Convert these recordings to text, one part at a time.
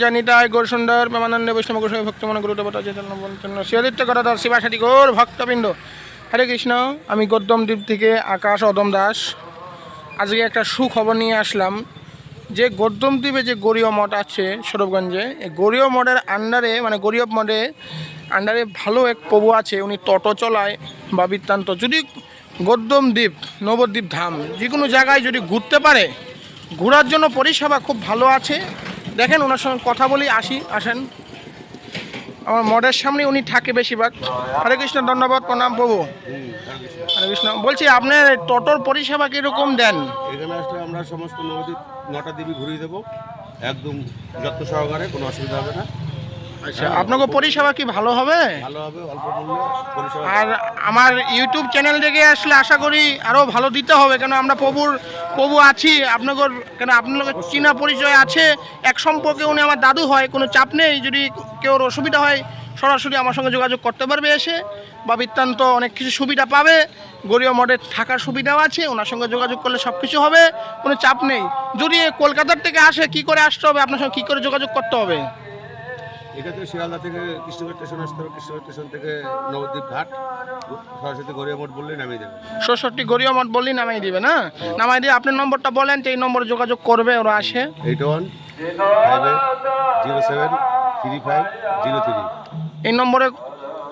জানিতাই গৌর সুন্দর প্রেমানন্দে বৈষ্ণব গোস্বামী ভক্তমন গুরু দেবতা চৈতন্য শিয়াদিত্য গদাধর শিবাসাদি গৌর ভক্তবৃন্দ। হরে কৃষ্ণ। আমি গৌতম দ্বীপ থেকে আকাশ অদম দাস। আজকে একটা সুখবর নিয়ে আসলাম যে গৌতম দ্বীপে যে গৌরীয় মঠ আছে সৌরভগঞ্জে, এই গৌরীয় মঠের আন্ডারে মানে গৌরীয় মঠে আন্ডারে ভালো এক প্রভু আছে, উনি টোটো চলায় বা বৃত্তান্ত। যদি গৌতম দ্বীপ নবদ্বীপ ধাম যে কোনো জায়গায় যদি ঘুরতে পারে, ঘোরার জন্য পরিষেবা খুব ভালো আছে। দেখেন ওনার সঙ্গে কথা বলি, আসেন। আমার মঠের সামনে উনি থাকে বেশিরভাগ। হরে কৃষ্ণ, ধন্যবাদ, প্রণাম প্রভু। হরে কৃষ্ণ। বলছি আপনার টোটোর পরিষেবা কীরকম দেন? এখানে আসলে আমরা সমস্ত নবদ্বীপ 9টা দেবী ঘুরিয়ে দেবো একদম যত্ন সহকারে, কোনো অসুবিধা হবে না। আচ্ছা, আপনাকে পরিষেবা কি ভালো হবে? ভালো হবে, অল্প মূল্যে পরিষেবা। আর আমার ইউটিউব চ্যানেল থেকে আসলে আশা করি আরও ভালো দিতে হবে, কেন আমরা প্রভু আছি আপনাদের, কেন আপনাদের চীনা পরিচয় আছে, এক সম্পর্কে উনি আমার দাদু হয়, কোনো চাপ নেই। যদি কেউ অসুবিধা হয় সরাসরি আমার সঙ্গে যোগাযোগ করতে পারবে এসে, বা বৃত্তান্ত অনেক কিছু সুবিধা পাবে। গৌরীয় মঠে থাকার সুবিধাও আছে, ওনার সঙ্গে যোগাযোগ করলে সব কিছু হবে, কোনো চাপ নেই। যদি কলকাতার থেকে আসে কি করে আসতে হবে, আপনার সঙ্গে কী করে যোগাযোগ করতে হবে? এটা তো শিয়ালদা থেকে কৃষ্ণগড় স্টেশন আসতে হবে, কৃষ্ণগড় স্টেশন থেকে নবদ্বীপ ঘাট সরস্বতী গড়িয়া মঠ বললেই নামিয়ে দেবে। সরস্বতী গড়িয়া মঠ বললেই নামিয়ে দিবে না? নামিয়ে দিয়ে আপনার নম্বরটা বলেন, তো এই নম্বরে যোগাযোগ করবে, ওরা আসে। 8158073503। এই নম্বরে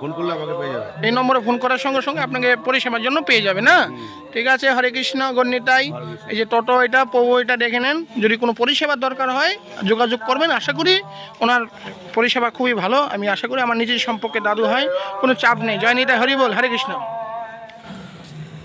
ফোন করলে আমাকে পেয়ে যাবে। এই নম্বরে ফোন করার সঙ্গে সঙ্গে আপনাকে পরিষেবার জন্য পেয়ে যাবে না? ঠিক আছে, হরে কৃষ্ণ। গণ্যতাই এই যে টোটো, এটা প্রভু, এটা দেখে নেন। যদি কোনো পরিষেবার দরকার হয় যোগাযোগ করবেন। আশা করি ওনার পরিষেবা খুবই ভালো। আমি আশা করি আমার নিজের সম্পর্কে দাদু হয়, কোনো চাপ নেই। জয় নিতাই, হরি বল, হরে কৃষ্ণ।